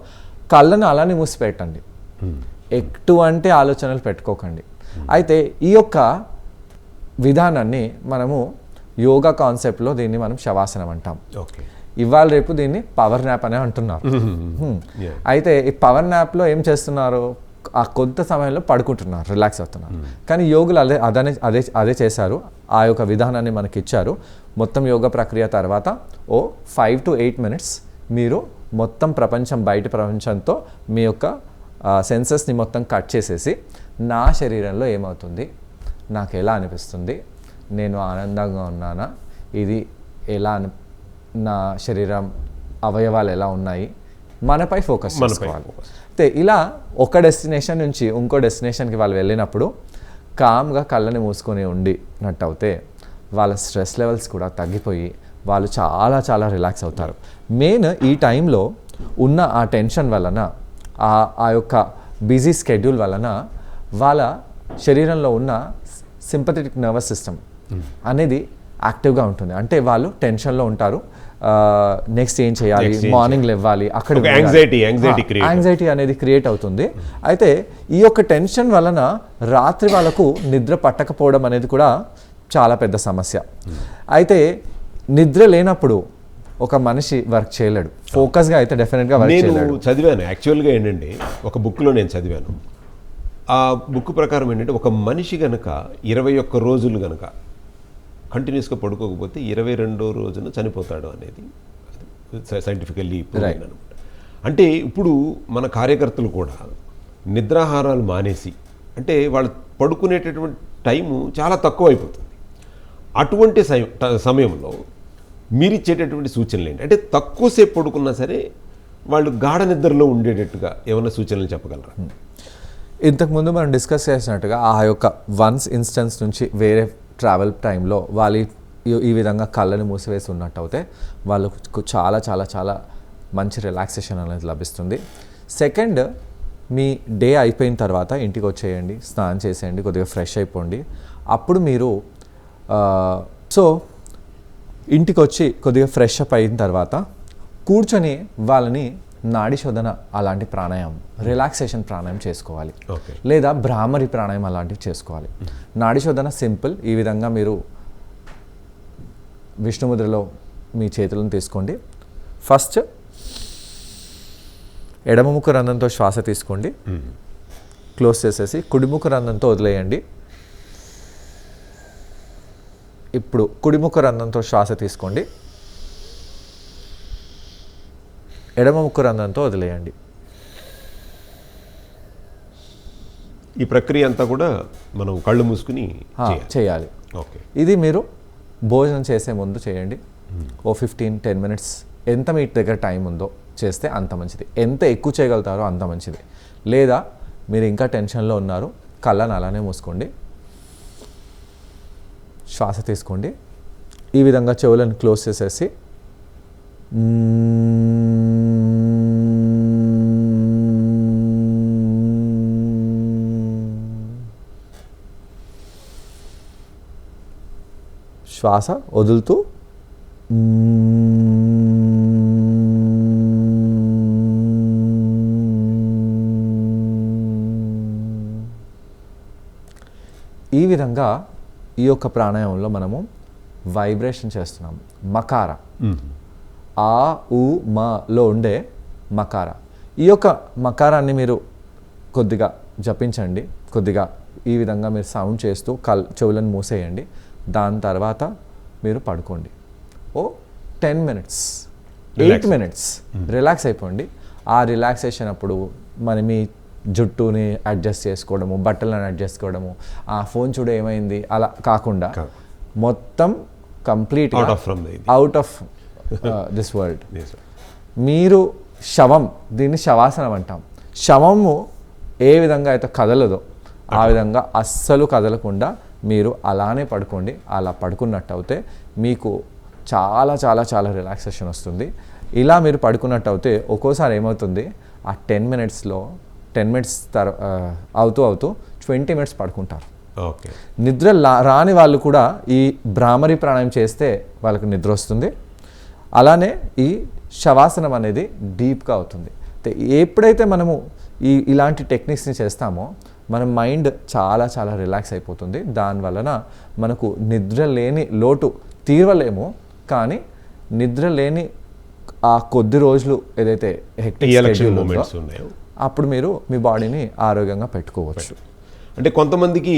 కళ్ళను అలానే మూసిపెట్టండి. ఎటువంటి ఆలోచనలు పెట్టుకోకండి. అయితే ఈ యొక్క విధానాన్ని మనము యోగా కాన్సెప్ట్లో దీన్ని మనం శవాసనం అంటాం. ఇవాళ రేపు దీన్ని పవర్ న్యాప్ అనే అంటున్నారు. అయితే ఈ పవర్ న్యాప్లో ఏం చేస్తున్నారు, ఆ కొంత సమయంలో పడుకుంటున్నారు, రిలాక్స్ అవుతున్నారు. కానీ యోగులు అదే చేశారు, ఆ యొక్క విధానాన్ని మనకి ఇచ్చారు. మొత్తం యోగా ప్రక్రియ తర్వాత 5 to 8 మినిట్స్ మీరు మొత్తం బయట ప్రపంచంతో మీ యొక్క సెన్సెస్ని మొత్తం కట్ చేసేసి నా శరీరంలో ఏమవుతుంది, నాకు ఎలా అనిపిస్తుంది, నేను ఆనందంగా ఉన్నానా, ఇది ఎలా నా శరీరం అవయవాలు ఎలా ఉన్నాయి, మనపై ఫోకస్ చేసుకోవాలి. అయితే ఇలా ఒక డెస్టినేషన్ నుంచి ఇంకో డెస్టినేషన్కి వాళ్ళు వెళ్ళినప్పుడు కామ్గా కళ్ళని మూసుకొని ఉండినట్టు అయితే వాళ్ళ స్ట్రెస్ లెవెల్స్ కూడా తగ్గిపోయి వాళ్ళు చాలా చాలా రిలాక్స్ అవుతారు. మెయిన్ ఈ టైంలో ఉన్న ఆ టెన్షన్ వలన, ఆ యొక్క బిజీ స్కెడ్యూల్ వలన వాళ్ళ శరీరంలో ఉన్న సింపథెటిక్ నర్వస్ సిస్టమ్ అనేది యాక్టివ్గా ఉంటుంది. అంటే వాళ్ళు టెన్షన్లో ఉంటారు, నెక్స్ట్ ఏం చేయాలి, మార్నింగ్ లేవాలి, అక్కడ యాంగ్జైటీ అనేది క్రియేట్ అవుతుంది. అయితే ఈ యొక్క టెన్షన్ వలన రాత్రి వాళ్ళకు నిద్ర పట్టకపోవడం అనేది కూడా చాలా పెద్ద సమస్య. అయితే నిద్ర లేనప్పుడు ఒక మనిషి వర్క్ చేయలేడు, ఫోకస్గా అయితే డెఫినెట్గా వర్క్ చేయలేడు. నేను చదివాను, యాక్చువల్గా ఏంటంటే ఒక బుక్లో నేను చదివాను. ఆ బుక్ ప్రకారం ఏంటంటే ఒక మనిషి కనుక 21 రోజులు కనుక కంటిన్యూస్గా పడుకోకపోతే 22వ రోజున చనిపోతాడు అనేది సైంటిఫికల్లీ ప్రూవ్ అనమాట. అంటే ఇప్పుడు మన కార్యకర్తలు కూడా నిద్రాహారాలు మానేసి, అంటే వాళ్ళు పడుకునేటటువంటి టైము చాలా తక్కువ అయిపోతుంది. అటువంటి సమయంలో మీరిచ్చేటటువంటి సూచనలు ఏంటి, అంటే తక్కువసేపు పడుకున్నా సరే వాళ్ళు గాఢ నిద్రలో ఉండేటట్టుగా ఏమైనా సూచనలు చెప్పగలరా? ఇంతకుముందు మనం డిస్కస్ చేసినట్టుగా ఆ యొక్క వన్స్ ఇన్స్టెన్స్ నుంచి వేరే ట్రావెల్ టైంలో వాళ్ళు ఈ విధంగా కళ్ళని మూసివేసి ఉన్నట్టు అయితే వాళ్ళకు చాలా చాలా చాలా మంచి రిలాక్సేషన్ అనేది లభిస్తుంది. సెకండ్, మీ డే అయిపోయిన తర్వాత ఇంటికి వచ్చేయండి, స్నానం చేసేయండి, కొద్దిగా ఫ్రెష్ అయిపోండి. అప్పుడు మీరు ఇంటికి వచ్చి కొద్దిగా ఫ్రెష్ అప్ అయిన తర్వాత కూర్చొని వాళ్ళని నాడి శోధన అలాంటి ప్రాణాయామం, రిలాక్సేషన్ ప్రాణాయామం చేసుకోవాలి. లేదా భ్రామరి ప్రాణాయామం అలాంటివి చేసుకోవాలి. నాడి శోధన సింపుల్. ఈ విధంగా మీరు విష్ణుముద్రలో మీ చేతులను తీసుకోండి. ఫస్ట్ ఎడమముఖ రంధ్రంతో శ్వాస తీసుకోండి, క్లోజ్ చేసేసి కుడిముఖ రంధ్రంతో వదిలేయండి. ఇప్పుడు కుడిముఖ రంధ్రంతో శ్వాస తీసుకోండి, ఎడమముఖ రంధ్రంతో వదిలేయండి. ఈ ప్రక్రియ అంతా కూడా మనం కళ్ళు మూసుకుని చేయాలి. ఓకే. ఇది మీరు భోజనం చేసే ముందు చేయండి. ఓ 15-10 మినిట్స్ ఎంత మీ దగ్గర టైం ఉందో చేస్తే అంత మంచిది. ఎంత ఎక్కువ చేయగలుగుతారో అంత మంచిది. లేదా మీరు ఇంకా టెన్షన్లో ఉన్నారు, కళ్ళని అలానే మూసుకోండి, శ్వాస తీసుకోండి. ఈ విధంగా చెవులను క్లోజ్ చేసేసి శ్వాస వదులుతూ ఈ విధంగా ఈ యొక్క ప్రాణాయామంలో మనము వైబ్రేషన్ చేస్తున్నాము. మకార, ఆ ఉ మలో ఉండే మకార. ఈ యొక్క మకారాన్ని మీరు కొద్దిగా జపించండి. కొద్దిగా ఈ విధంగా మీరు సౌండ్ చేస్తూ చెవులను మూసేయండి. దాని తర్వాత మీరు పడుకోండి. ఓ 10 మినిట్స్ 8 మినిట్స్ రిలాక్స్ అయిపోండి. ఆ రిలాక్సేషన్ అప్పుడు మీ జుట్టుని అడ్జస్ట్ చేసుకోవడము, బట్టలను అడ్జస్ట్ చేసుకోవడము, ఆ ఫోన్ చూడ ఏమైంది అలా కాకుండా మొత్తం complete out of this world. మీరు శవం, దీన్ని శవాసనం అంటాం. శవము ఏ విధంగా అయితే కదలదో ఆ విధంగా అస్సలు కదలకుండా మీరు అలానే పడుకోండి. అలా పడుకున్నట్టు అయితే మీకు చాలా చాలా చాలా రిలాక్సేషన్ వస్తుంది. ఇలా మీరు పడుకున్నట్టు అయితే ఒక్కోసారి ఏమవుతుంది, ఆ 10 మినిట్స్ అవుతూ 20 మినిట్స్ పడుకుంటారు. ఓకే. నిద్ర రాని వాళ్ళు కూడా ఈ భ్రామరి ప్రాణాయామం చేస్తే వాళ్ళకి నిద్ర వస్తుంది. అలానే ఈ శవాసనం అనేది డీప్గా అవుతుంది. ఎప్పుడైతే మనము ఇలాంటి టెక్నిక్స్ని చేస్తామో మన మైండ్ చాలా చాలా రిలాక్స్ అయిపోతుంది. దానివలన మనకు నిద్ర లేని లోటు తీరలేము, కానీ నిద్ర లేని ఆ కొద్ది రోజులు ఏదైతే హెక్టిక్ షెడ్యూల్ ఉందో అప్పుడు మీరు మీ బాడీని ఆరోగ్యంగా పెట్టుకోవచ్చు. అంటే కొంతమందికి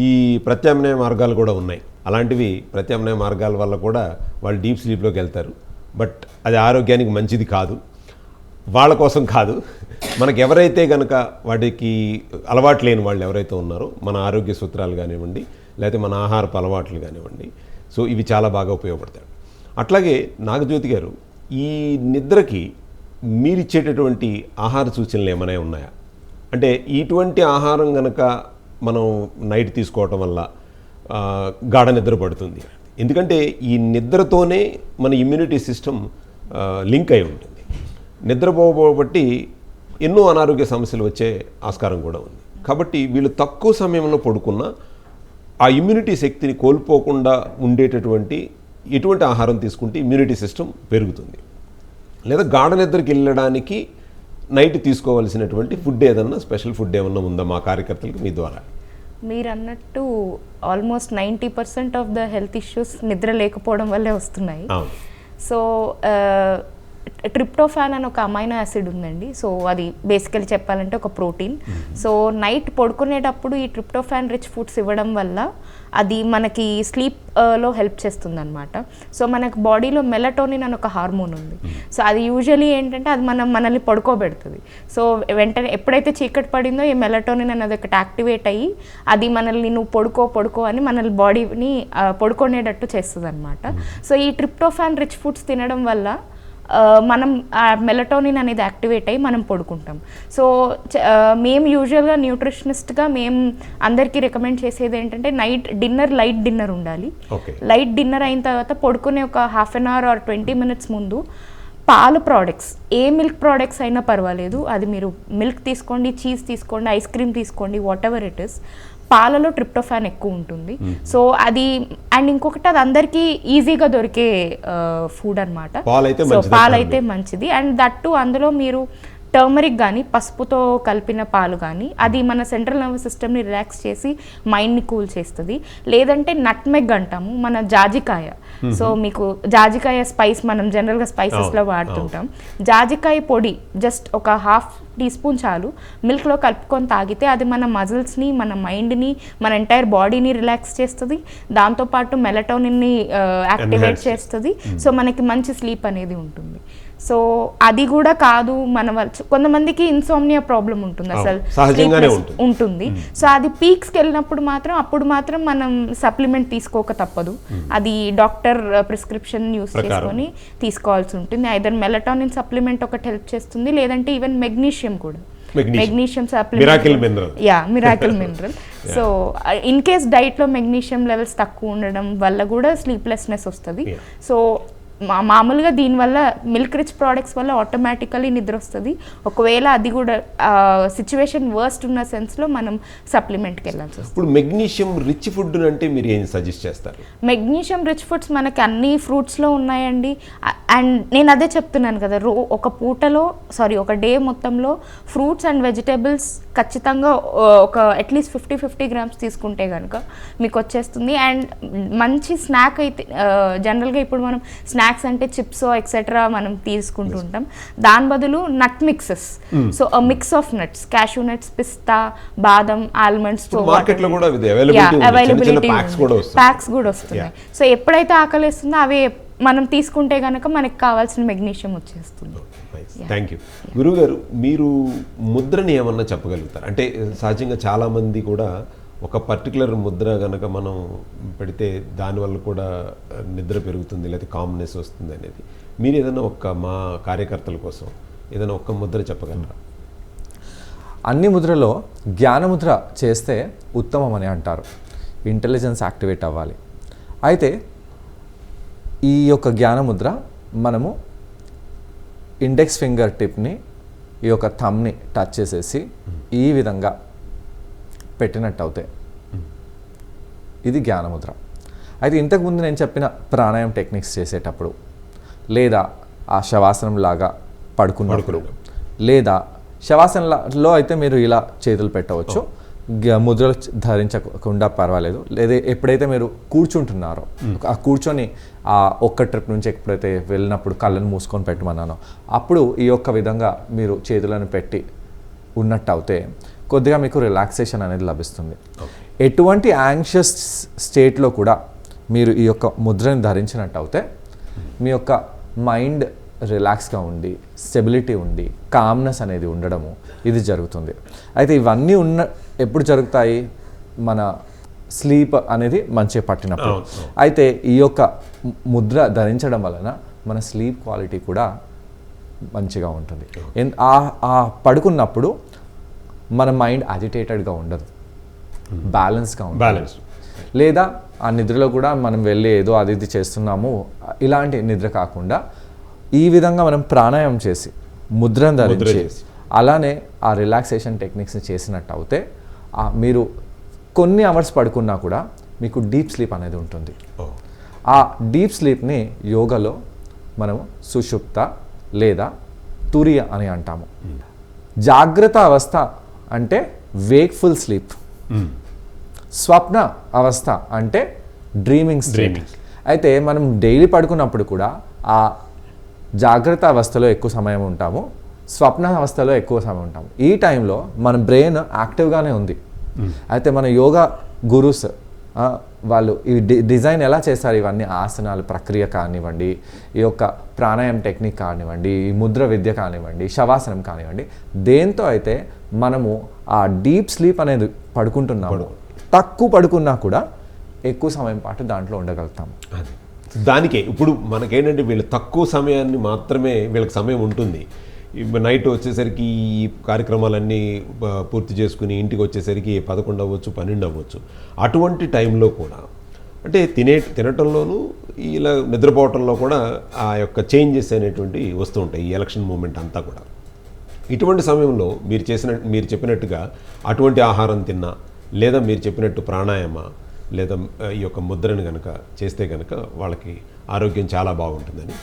ఈ ప్రత్యామ్నాయ మార్గాలు కూడా ఉన్నాయి. అలాంటివి ప్రత్యామ్నాయ మార్గాల వల్ల కూడా వాళ్ళు డీప్ స్లీప్లోకి వెళ్తారు. బట్ అది ఆరోగ్యానికి మంచిది కాదు. వాళ్ళ కోసం కాదు, మనకు ఎవరైతే కనుక వాటికి అలవాటు లేని వాళ్ళు ఎవరైతే ఉన్నారో మన ఆరోగ్య సూత్రాలు కానివ్వండి, లేకపోతే మన ఆహారపు అలవాట్లు కానివ్వండి, సో ఇవి చాలా బాగా ఉపయోగపడతాయి. అట్లాగే నాగజ్యోతి గారు, ఈ నిద్రకి మీరిచ్చేటటువంటి ఆహార సూచనలు ఏమైనా ఉన్నాయా? అంటే ఇటువంటి ఆహారం కనుక మనం నైట్ తీసుకోవటం వల్ల గాఢ నిద్ర పడుతుంది. ఎందుకంటే ఈ నిద్రతోనే మన ఇమ్యూనిటీ సిస్టమ్ లింక్ అయి ఉంటుంది. నిద్రపోబట్టి ఎన్నో అనారోగ్య సమస్యలు వచ్చే ఆస్కారం కూడా ఉంది. కాబట్టి వీళ్ళు తక్కువ సమయంలో పడుకున్న ఆ ఇమ్యూనిటీ శక్తిని కోల్పోకుండా ఉండేటటువంటి ఎటువంటి ఆహారం తీసుకుంటే ఇమ్యూనిటీ సిస్టమ్ పెరుగుతుంది, లేదా గాఢ నిద్రకి వెళ్ళడానికి నైట్ తీసుకోవాల్సినటువంటి ఫుడ్ ఏదన్నా స్పెషల్ ఫుడ్ ఏమన్నా ఉందా మా కార్యకర్తలకు మీ ద్వారా? మీరు అన్నట్టు almost 90% of the health issues నిద్ర లేకపోవడం వల్లే వస్తున్నాయి. సో ట్రిప్టోఫాన్ అని ఒక అమైనో యాసిడ్ ఉందండి. సో అది బేసికలీ చెప్పాలంటే ఒక ప్రోటీన్. సో నైట్ పడుకునేటప్పుడు ఈ ట్రిప్టోఫాన్ రిచ్ ఫుడ్స్ ఇవ్వడం వల్ల అది మనకి స్లీప్లో హెల్ప్ చేస్తుంది అనమాట. సో మనకు బాడీలో మెలటోనిన్ అని ఒక హార్మోన్ ఉంది. సో అది యూజువలీ ఏంటంటే అది మనల్ని పడుకోబెడుతుంది. సో వెంటనే ఎప్పుడైతే చీకటి పడిందో ఈ మెలటోనిన్ అనేది ఒకటి యాక్టివేట్ అయ్యి అది మనల్ని నువ్వు పడుకో అని మనల్ని బాడీని పడుకునేటట్టు చేస్తుంది అనమాట. సో ఈ ట్రిప్టోఫాన్ రిచ్ ఫుడ్స్ తినడం వల్ల మనం ఆ మెలటోనిన్ అనేది యాక్టివేట్ అయ్యి మనం పడుకుంటాం. సో మేము యూజువల్గా న్యూట్రిషనిస్ట్గా మేము అందరికీ రికమెండ్ చేసేది ఏంటంటే లైట్ డిన్నర్ ఉండాలి. లైట్ డిన్నర్ అయిన తర్వాత పడుకునే ఒక 1/2 అవర్ ఆర్ 20 మినిట్స్ ముందు పాలు ప్రోడక్ట్స్, ఏ మిల్క్ ప్రోడక్ట్స్ అయినా పర్వాలేదు, అది మీరు మిల్క్ తీసుకోండి, చీజ్ తీసుకోండి, ఐస్ క్రీమ్ తీసుకోండి, వాట్ ఎవర్ ఇట్ ఇస్, పాలలో ట్రిప్టోఫాన్ ఎక్కువ ఉంటుంది. సో అది అండ్ ఇంకొకటి అది అందరికీ ఈజీగా దొరికే ఫుడ్ అనమాట. సో పాలైతే మంచిది. అండ్ దట్టు అందులో మీరు టర్మరిక్ కానీ పసుపుతో కలిపిన పాలు కానీ అది మన సెంట్రల్ నర్వస్ సిస్టమ్ని రిలాక్స్ చేసి మైండ్ని కూల్ చేస్తుంది. లేదంటే నట్మెగ్ అంటాము, మన జాజికాయ. సో మీకు జాజికాయ స్పైస్ మనం జనరల్గా స్పైసెస్లో వాడుతుంటాం. జాజికాయ పొడి జస్ట్ ఒక 1/2 టీ స్పూన్ చాలు మిల్క్లో కలుపుకొని తాగితే అది మన మజిల్స్ని, మన మైండ్ని, మన ఎంటైర్ బాడీని రిలాక్స్ చేస్తుంది. దాంతోపాటు మెలటోనిన్ని యాక్టివేట్ చేస్తుంది. సో మనకి మంచి స్లీప్ అనేది ఉంటుంది. సో అది కూడా కాదు, కొంతమందికి ఇన్సోమ్నియా ప్రాబ్లం ఉంటుంది, అసలు సహజంగానే ఉంటుంది. సో అది పీక్స్కి వెళ్ళినప్పుడు అప్పుడు మాత్రం మనం సప్లిమెంట్ తీసుకోక తప్పదు. అది డాక్టర్ ప్రిస్క్రిప్షన్ యూస్ చేసుకొని తీసుకోవాల్సి ఉంటుంది. ఐదర్ మెలటోనిన్ సప్లిమెంట్ ఒకటి హెల్ప్ చేస్తుంది, లేదంటే ఈవెన్ మెగ్నీషియం కూడా, magnesium supplement, miracle mineral. So in case డైట్లో మెగ్నీషియం లెవెల్స్ తక్కువ ఉండడం వల్ల కూడా స్లీప్లెస్నెస్ వస్తుంది. సో మామూలుగా దీనివల్ల మిల్క్ రిచ్ ప్రోడక్ట్స్ వల్ల ఆటోమేటికలీ నిద్ర వస్తుంది. ఒకవేళ అది కూడా సిచ్యువేషన్ వర్స్ట్ ఉన్న సెన్స్లో మనం సప్లిమెంట్కి వెళ్ళాల్సి వస్తుంది. ఇప్పుడు మెగ్నీషియం రిచ్ ఫుడ్ అంటే మీరు ఏం సజెస్ట్ చేస్తారు? మెగ్నీషియం రిచ్ ఫుడ్స్ మనకి అన్ని ఫ్రూట్స్లో ఉన్నాయండి. అండ్ నేను అదే చెప్తున్నాను కదా, ఒక డే మొత్తంలో ఫ్రూట్స్ అండ్ వెజిటేబుల్స్ ఖచ్చితంగా ఒక అట్లీస్ట్ 50 గ్రామ్స్ తీసుకుంటే కనుక మీకు వచ్చేస్తుంది. అండ్ మంచి స్నాక్ అయితే జనరల్గా ఇప్పుడు మనం స్నాక్స్ అంటే చిప్స్ ఎక్సెట్రా మనం తీసుకుంటూ ఉంటాం. దాని బదులు nut mixes, so mix of nuts, cashew nuts, పిస్తా, బాదం, ఆల్మండ్స్, అవైలబిలిటీ ప్యాక్స్ కూడా వస్తున్నాయి. సో ఎప్పుడైతే ఆకలిస్తుందో అవి మనం తీసుకుంటే కనుక మనకి కావాల్సిన మెగ్నీషియం వచ్చేస్తుంది. Thank you. గురువుగారు, మీరు ముద్రని ఏమన్నా చెప్పగలుగుతారు? అంటే సహజంగా చాలామంది కూడా ఒక పర్టికులర్ ముద్ర కనుక మనం పెడితే దానివల్ల కూడా నిద్ర పెరుగుతుంది, లేదా కామ్నెస్ వస్తుంది అనేది. మీరు ఏదైనా మా కార్యకర్తల కోసం ఏదైనా ఒక్క ముద్ర చెప్పగలరా? అన్ని ముద్రలో జ్ఞానముద్ర చేస్తే ఉత్తమం అని అంటారు. ఇంటెలిజెన్స్ యాక్టివేట్ అవ్వాలి. అయితే ఈ యొక్క జ్ఞానముద్ర మనము ఇండెక్స్ ఫింగర్ టిప్ని ఈ యొక్క థమ్ని టచ్ చేసేసి ఈ విధంగా పెట్టినట్టు అవుతాయి. ఇది జ్ఞానముద్ర. అయితే ఇంతకుముందు నేను చెప్పిన ప్రాణాయామం టెక్నిక్స్ చేసేటప్పుడు, లేదా ఆ శవాసనం లాగా పడుకున్నప్పుడు, లేదా శవాసనంలో అయితే మీరు ఇలా చేతులు పెట్టవచ్చు, ముద్రలు ధరించకుండా పర్వాలేదు. లేదా ఎప్పుడైతే మీరు కూర్చుంటున్నారో, ఆ కూర్చొని ఆ ఒక్క ట్రిప్ నుంచి ఎప్పుడైతే వెళ్ళినప్పుడు కళ్ళను మూసుకొని పెట్టమన్నానో అప్పుడు ఈ యొక్క విధంగా మీరు చేతులను పెట్టి ఉన్నట్టు అవుతే కొద్దిగా మీకు రిలాక్సేషన్ అనేది లభిస్తుంది. ఎటువంటి యాంగ్షియస్ స్టేట్లో కూడా మీరు ఈ యొక్క ముద్రని ధరించినట్టు అవుతే మీ యొక్క మైండ్ రిలాక్స్గా ఉండి, స్టెబిలిటీ ఉండి, కామ్నెస్ అనేది ఉండడము ఇది జరుగుతుంది. అయితే ఇవన్నీ ఎప్పుడు జరుగుతాయి? మన స్లీప్ అనేది మంచిగా పట్టినప్పుడు. అయితే ఈ యొక్క ముద్ర ధరించడం వలన మన స్లీప్ క్వాలిటీ కూడా మంచిగా ఉంటుంది. పడుకున్నప్పుడు మన మైండ్ అజిటేటెడ్గా ఉండదు, బ్యాలెన్స్గా ఉంటుంది. లేదా ఆ నిద్రలో కూడా మనం వెళ్ళి ఏదో అది ఇది చేస్తున్నాము ఇలాంటి నిద్ర కాకుండా ఈ విధంగా మనం ప్రాణాయామం చేసి ముద్రను ధరించి అలానే ఆ రిలాక్సేషన్ టెక్నిక్స్ని చేసినట్టు అయితే మీరు కొన్ని అవర్స్ పడుకున్నా కూడా మీకు డీప్ స్లీప్ అనేది ఉంటుంది. ఆ డీప్ స్లీప్ని యోగాలో మనము సుషుప్త లేదా తురియ అని అంటాము. జాగ్రత్త అవస్థ అంటే వేక్ఫుల్ స్లీప్, స్వప్న అవస్థ అంటే డ్రీమింగ్ స్లీప్. అయితే మనం డైలీ పడుకున్నప్పుడు కూడా ఆ జాగ్రత్త అవస్థలో ఎక్కువ సమయం ఉంటాము, స్వప్న అవస్థలో ఎక్కువ సమయం ఉంటాము. ఈ టైంలో మన బ్రెయిన్ యాక్టివ్గానే ఉంది. అయితే మన యోగా గురుస్ వాళ్ళు ఈ డిజైన్ ఎలా చేస్తారు, ఇవన్నీ ఆసనాల ప్రక్రియ కానివ్వండి, ఈ యొక్క ప్రాణాయామం టెక్నిక్ కానివ్వండి, ఈ ముద్ర విద్య కానివ్వండి, శవాసనం కానివ్వండి, దేంతో అయితే మనము ఆ డీప్ స్లీప్ అనేది పడుకుంటున్నాము, తక్కువ పడుకున్నా కూడా ఎక్కువ సమయం పాటు దాంట్లో ఉండగలుగుతాము. దానికే ఇప్పుడు మనకేంటంటే వీళ్ళు తక్కువ సమయాన్ని మాత్రమే వీళ్ళకి సమయం ఉంటుంది. నైట్ వచ్చేసరికి ఈ కార్యక్రమాలన్నీ పూర్తి చేసుకుని ఇంటికి వచ్చేసరికి 11 అవ్వచ్చు, 12 అవ్వచ్చు. అటువంటి టైంలో కూడా అంటే తినటంలోనూ ఇలా నిద్రపోవటంలో కూడా ఆ యొక్క చేంజెస్ అనేటువంటి వస్తూ ఉంటాయి. ఈ ఎలక్షన్ మూమెంట్ అంతా కూడా ఇటువంటి సమయంలో మీరు చెప్పినట్టుగా అటువంటి ఆహారం తిన్నా, లేదా మీరు చెప్పినట్టు ప్రాణాయామ లేదా ఈ యొక్క ముద్రను కనుక చేస్తే కనుక వాళ్ళకి ఆరోగ్యం చాలా బాగుంటుందని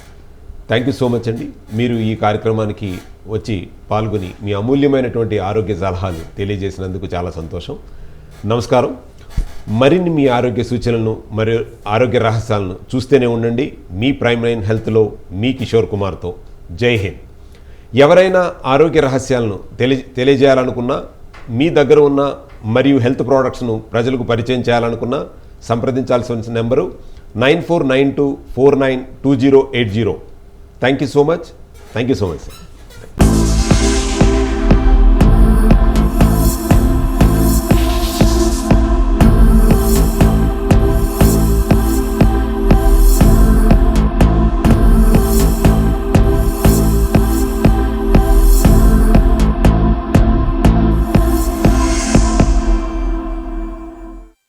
థ్యాంక్ యూ సో మచ్ అండి. మీరు ఈ కార్యక్రమానికి వచ్చి పాల్గొని మీ అమూల్యమైనటువంటి ఆరోగ్య సలహాలు తెలియజేసినందుకు చాలా సంతోషం. నమస్కారం. మరిన్ని మీ ఆరోగ్య సూచనలను మరియు ఆరోగ్య రహస్యాలను చూస్తూనే ఉండండి. మీ ప్రైమ్9 హెల్త్లో మీ కిషోర్ కుమార్తో. జై హింద్. ఎవరైనా ఆరోగ్య రహస్యాలను తెలియజేయాలనుకున్నా, మీ దగ్గర ఉన్న మరియు హెల్త్ ప్రోడక్ట్స్ను ప్రజలకు పరిచయం చేయాలనుకున్నా సంప్రదించాల్సిన number 9492492080. Thank you so much sir.